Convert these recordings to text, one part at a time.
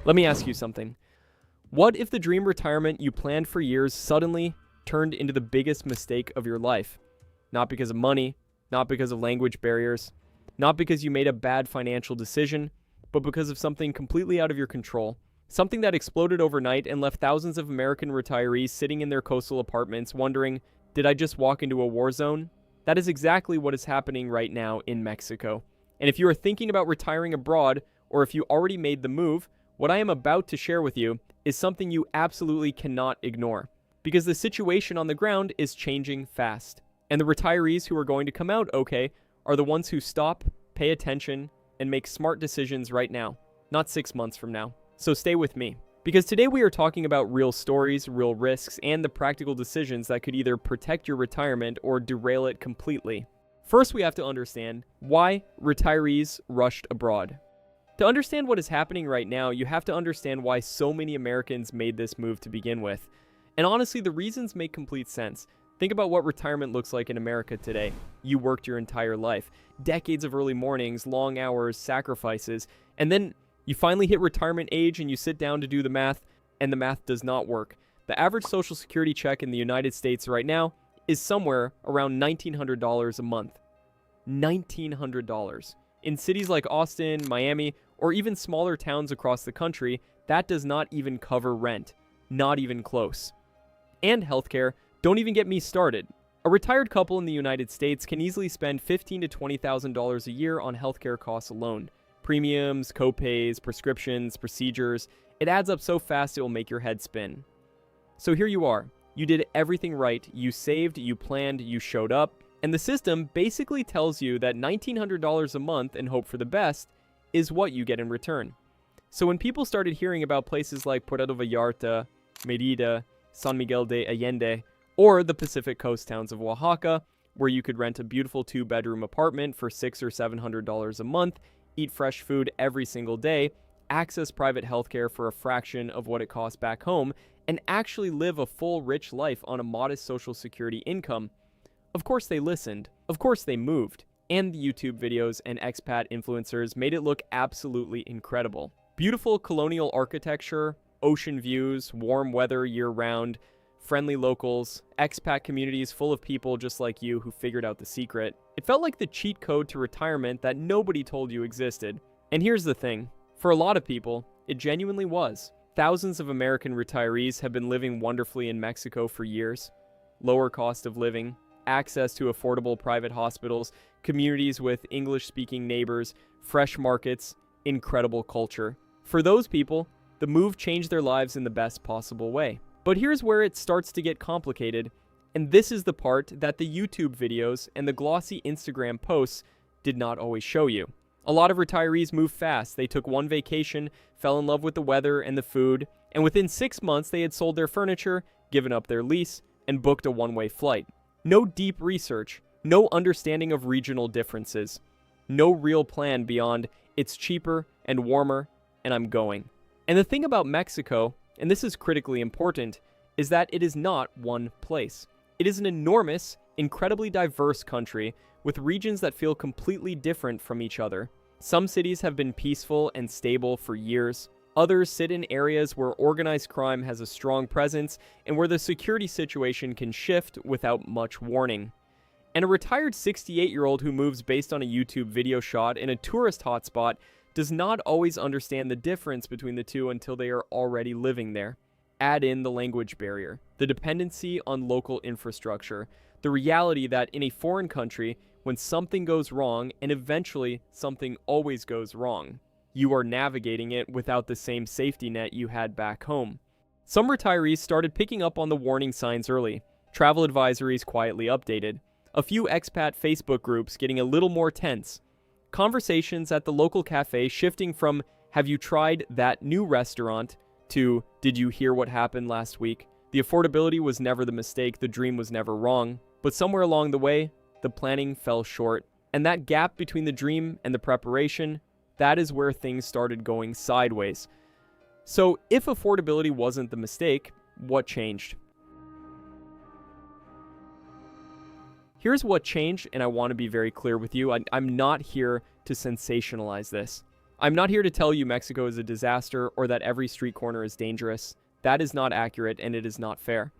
Let me ask you something. What if the dream retirement you planned for years suddenly turned into the biggest mistake of your life? Not because of money, not because of language barriers, not because you made a bad financial decision, but because of something completely out of your control. Something that exploded overnight and left thousands of American retirees sitting in their coastal apartments wondering, did I just walk into a war zone? That is exactly what is happening right now in Mexico. And if you are thinking about retiring abroad, or if you already made the move, what I am about to share with you is something you absolutely cannot ignore. Because the situation on the ground is changing fast. And the retirees who are going to come out okay are the ones who stop, pay attention, and make smart decisions right now, not 6 months from now. So stay with me, because today we are talking about real stories, real risks, and the practical decisions that could either protect your retirement or derail it completely. First, we have to understand why retirees rushed abroad. To understand what is happening right now, you have to understand why so many Americans made this move to begin with. And honestly, the reasons make complete sense. Think about what retirement looks like in America today. You worked your entire life, decades of early mornings, long hours, sacrifices, and then you finally hit retirement age and you sit down to do the math, and the math does not work. The average Social Security check in the United States right now is somewhere around $1,900 a month. $1,900. In cities like Austin, Miami, or even smaller towns across the country, that does not even cover rent. Not even close. And healthcare, don't even get me started. A retired couple in the United States can easily spend $15,000 to $20,000 a year on healthcare costs alone. Premiums, copays, prescriptions, procedures. It adds up so fast it will make your head spin. So here you are. You did everything right. You saved, you planned, you showed up. And the system basically tells you that $1,900 a month and hope for the best is what you get in return. So when people started hearing about places like Puerto Vallarta, Mérida, San Miguel de Allende, or the Pacific coast towns of Oaxaca, where you could rent a beautiful 2-bedroom apartment for $600 or $700 a month, eat fresh food every single day, access private healthcare for a fraction of what it costs back home, and actually live a full, rich life on a modest Social Security income. Of course they listened. Of course they moved. And the YouTube videos and expat influencers made it look absolutely incredible. Beautiful colonial architecture, ocean views, warm weather year-round, friendly locals, expat communities full of people just like you who figured out the secret. It felt like the cheat code to retirement that nobody told you existed. And here's the thing. For a lot of people, it genuinely was. Thousands of American retirees have been living wonderfully in Mexico for years. Lower cost of living, access to affordable private hospitals, communities with English-speaking neighbors, fresh markets, incredible culture. For those people, the move changed their lives in the best possible way. But here's where it starts to get complicated, and this is the part that the YouTube videos and the glossy Instagram posts did not always show you. A lot of retirees moved fast. They took one vacation, fell in love with the weather and the food, and within 6 months they had sold their furniture, given up their lease, and booked a one-way flight. No deep research, no understanding of regional differences, no real plan beyond it's cheaper and warmer, and I'm going. And the thing about Mexico, and this is critically important, is that it is not one place. It is an enormous, incredibly diverse country with regions that feel completely different from each other. Some cities have been peaceful and stable for years. Others sit in areas where organized crime has a strong presence and where the security situation can shift without much warning. And a retired 68-year-old who moves based on a YouTube video shot in a tourist hotspot does not always understand the difference between the two until they are already living there. Add in the language barrier, the dependency on local infrastructure, the reality that in a foreign country, when something goes wrong, and eventually something always goes wrong, you are navigating it without the same safety net you had back home. Some retirees started picking up on the warning signs early, travel advisories quietly updated, a few expat Facebook groups getting a little more tense, conversations at the local cafe shifting from, have you tried that new restaurant, to, did you hear what happened last week? The affordability was never the mistake, the dream was never wrong, but somewhere along the way, the planning fell short. And that gap between the dream and the preparation, that is where things started going sideways. So if affordability wasn't the mistake, what changed? Here's what changed, and I want to be very clear with you. I'm not here to sensationalize this. I'm not here to tell you Mexico is a disaster or that every street corner is dangerous. That is not accurate and it is not fair.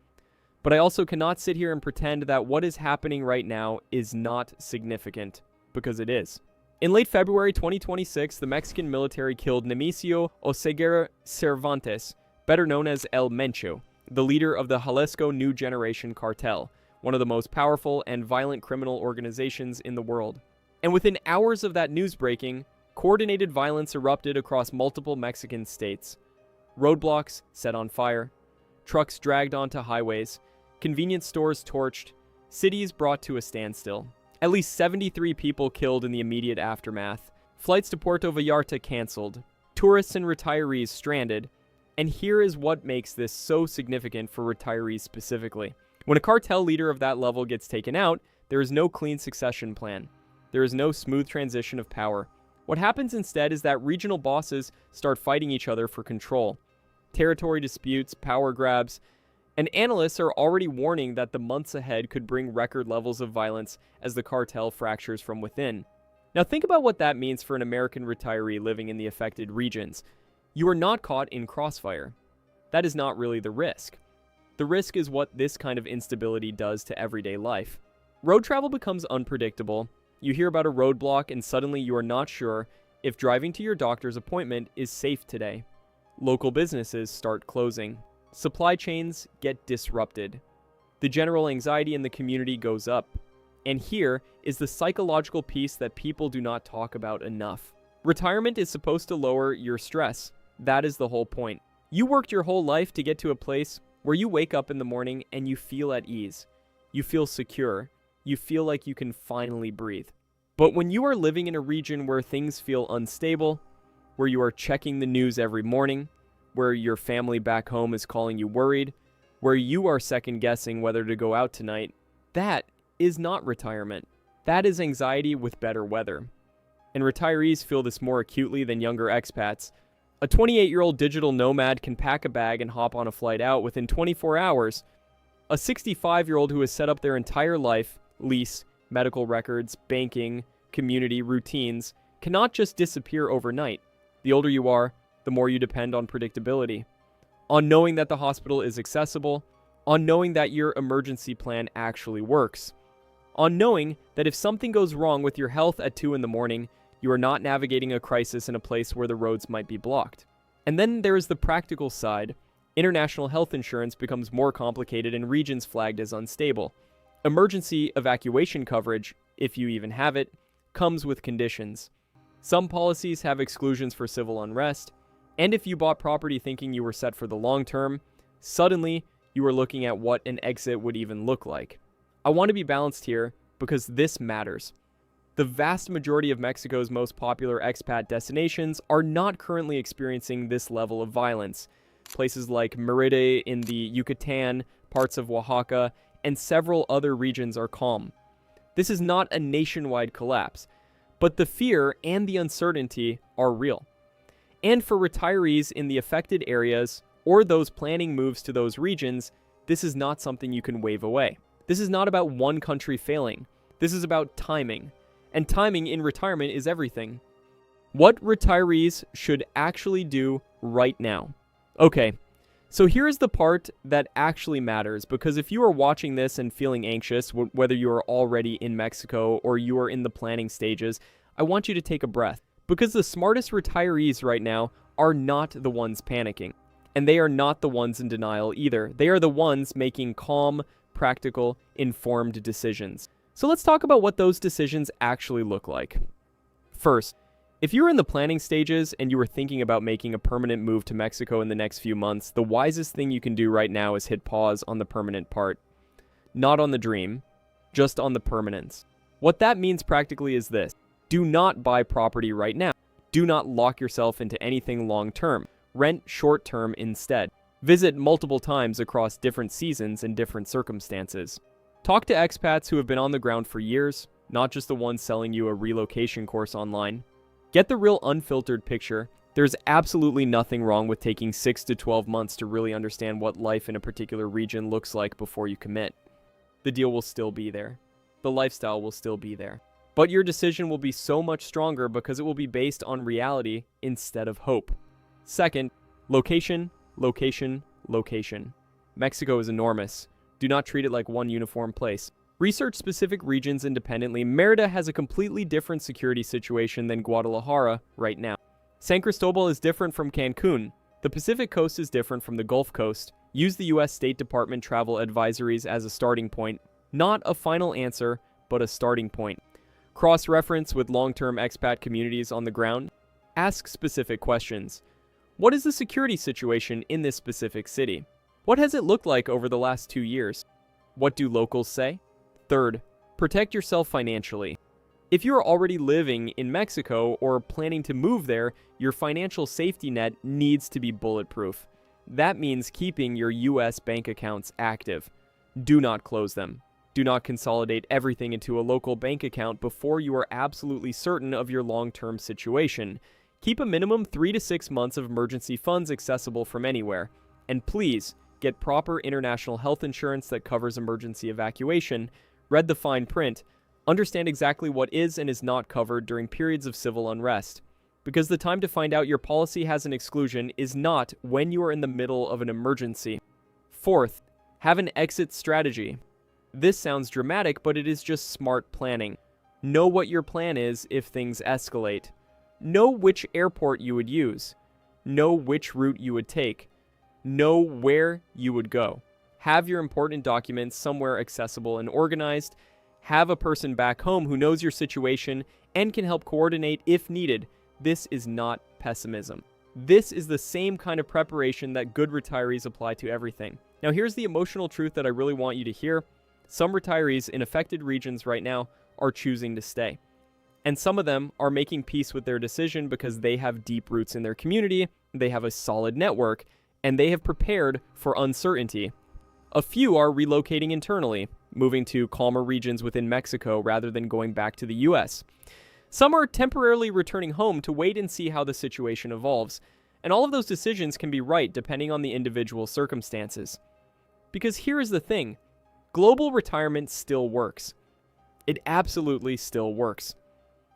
But I also cannot sit here and pretend that what is happening right now is not significant, because it is. In late February 2026, the Mexican military killed Nemesio Oseguera Cervantes, better known as El Mencho, the leader of the Jalisco New Generation Cartel, one of the most powerful and violent criminal organizations in the world. And within hours of that news breaking, coordinated violence erupted across multiple Mexican states. Roadblocks set on fire, trucks dragged onto highways, convenience stores torched, cities brought to a standstill. At least 73 people killed in the immediate aftermath. Flights to Puerto Vallarta canceled. Tourists and retirees stranded. And here is what makes this so significant for retirees specifically. When a cartel leader of that level gets taken out, there is no clean succession plan. There is no smooth transition of power. What happens instead is that regional bosses start fighting each other for control. Territory disputes, power grabs, and analysts are already warning that the months ahead could bring record levels of violence as the cartel fractures from within. Now think about what that means for an American retiree living in the affected regions. You are not caught in crossfire. That is not really the risk. The risk is what this kind of instability does to everyday life. Road travel becomes unpredictable. You hear about a roadblock and suddenly you are not sure if driving to your doctor's appointment is safe today. Local businesses start closing. Supply chains get disrupted. The general anxiety in the community goes up. And here is the psychological piece that people do not talk about enough. Retirement is supposed to lower your stress. That is the whole point. You worked your whole life to get to a place where you wake up in the morning and you feel at ease. You feel secure. You feel like you can finally breathe. But when you are living in a region where things feel unstable, where you are checking the news every morning, where your family back home is calling you worried, where you are second-guessing whether to go out tonight, that is not retirement. That is anxiety with better weather. And retirees feel this more acutely than younger expats. A 28-year-old digital nomad can pack a bag and hop on a flight out within 24 hours. A 65-year-old who has set up their entire life, lease, medical records, banking, community, routines, cannot just disappear overnight. The older you are, the more you depend on predictability, on knowing that the hospital is accessible, on knowing that your emergency plan actually works, on knowing that if something goes wrong with your health at 2 in the morning, you are not navigating a crisis in a place where the roads might be blocked. And then there is the practical side. International health insurance becomes more complicated in regions flagged as unstable. Emergency evacuation coverage, if you even have it, comes with conditions. Some policies have exclusions for civil unrest, and if you bought property thinking you were set for the long term, suddenly you are looking at what an exit would even look like. I want to be balanced here because this matters. The vast majority of Mexico's most popular expat destinations are not currently experiencing this level of violence. Places like Mérida in the Yucatan, parts of Oaxaca, and several other regions are calm. This is not a nationwide collapse, but the fear and the uncertainty are real. And for retirees in the affected areas, or those planning moves to those regions, this is not something you can wave away. This is not about one country failing. This is about timing. And timing in retirement is everything. What retirees should actually do right now. Okay, so here is the part that actually matters, because if you are watching this and feeling anxious, whether you are already in Mexico or you are in the planning stages, I want you to take a breath. Because the smartest retirees right now are not the ones panicking. And they are not the ones in denial either. They are the ones making calm, practical, informed decisions. So let's talk about what those decisions actually look like. First, if you're in the planning stages and you were thinking about making a permanent move to Mexico in the next few months, the wisest thing you can do right now is hit pause on the permanent part. Not on the dream, just on the permanence. What that means practically is this. Do not buy property right now. Do not lock yourself into anything long-term. Rent short-term instead. Visit multiple times across different seasons and different circumstances. Talk to expats who have been on the ground for years, not just the ones selling you a relocation course online. Get the real unfiltered picture. There's absolutely nothing wrong with taking 6 to 12 months to really understand what life in a particular region looks like before you commit. The deal will still be there. The lifestyle will still be there. But your decision will be so much stronger because it will be based on reality instead of hope. Second, location, location, location. Mexico is enormous. Do not treat it like one uniform place. Research specific regions independently. Merida has a completely different security situation than Guadalajara right now. San Cristobal is different from Cancun. The Pacific Coast is different from the Gulf Coast. Use the U.S. State Department travel advisories as a starting point. Not a final answer, but a starting point. Cross-reference with long-term expat communities on the ground. Ask specific questions. What is the security situation in this specific city? What has it looked like over the last 2 years? What do locals say? Third, protect yourself financially. If you are already living in Mexico or planning to move there, your financial safety net needs to be bulletproof. That means keeping your U.S. bank accounts active. Do not close them. Do not consolidate everything into a local bank account before you are absolutely certain of your long-term situation. Keep a minimum 3 to 6 months of emergency funds accessible from anywhere. And please, get proper international health insurance that covers emergency evacuation. Read the fine print. Understand exactly what is and is not covered during periods of civil unrest. Because the time to find out your policy has an exclusion is not when you are in the middle of an emergency. Fourth, have an exit strategy. This sounds dramatic, but it is just smart planning. Know what your plan is if things escalate. Know which airport you would use. Know which route you would take. Know where you would go. Have your important documents somewhere accessible and organized. Have a person back home who knows your situation and can help coordinate if needed. This is not pessimism. This is the same kind of preparation that good retirees apply to everything. Now here's the emotional truth that I really want you to hear. Some retirees in affected regions right now are choosing to stay. And some of them are making peace with their decision because they have deep roots in their community, they have a solid network, and they have prepared for uncertainty. A few are relocating internally, moving to calmer regions within Mexico rather than going back to the US. Some are temporarily returning home to wait and see how the situation evolves. And all of those decisions can be right depending on the individual circumstances. Because here is the thing. Global retirement still works. It absolutely still works.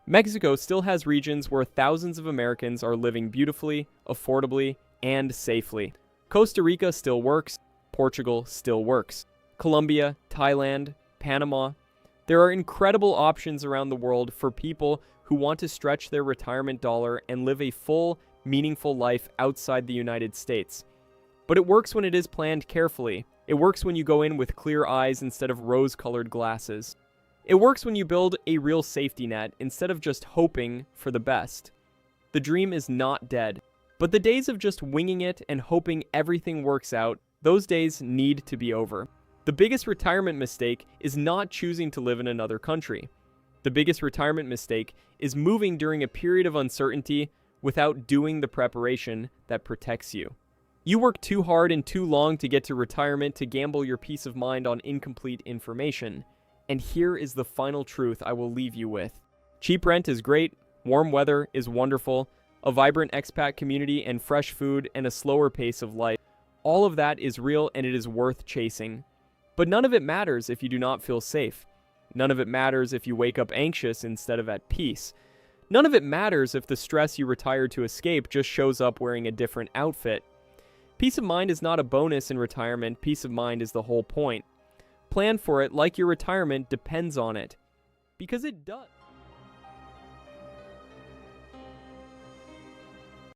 Mexico still has regions where thousands of Americans are living beautifully, affordably, and safely. Costa Rica still works. Portugal still works. Colombia, Thailand, Panama. There are incredible options around the world for people who want to stretch their retirement dollar and live a full, meaningful life outside the United States. But it works when it is planned carefully. It works when you go in with clear eyes instead of rose-colored glasses. It works when you build a real safety net instead of just hoping for the best. The dream is not dead, but the days of just winging it and hoping everything works out, those days need to be over. The biggest retirement mistake is not choosing to live in another country. The biggest retirement mistake is moving during a period of uncertainty without doing the preparation that protects you. You work too hard and too long to get to retirement to gamble your peace of mind on incomplete information. And here is the final truth I will leave you with. Cheap rent is great, warm weather is wonderful, a vibrant expat community and fresh food and a slower pace of life. All of that is real and it is worth chasing. But none of it matters if you do not feel safe. None of it matters if you wake up anxious instead of at peace. None of it matters if the stress you retired to escape just shows up wearing a different outfit. Peace of mind is not a bonus in retirement, peace of mind is the whole point. Plan for it like your retirement depends on it. Because it does.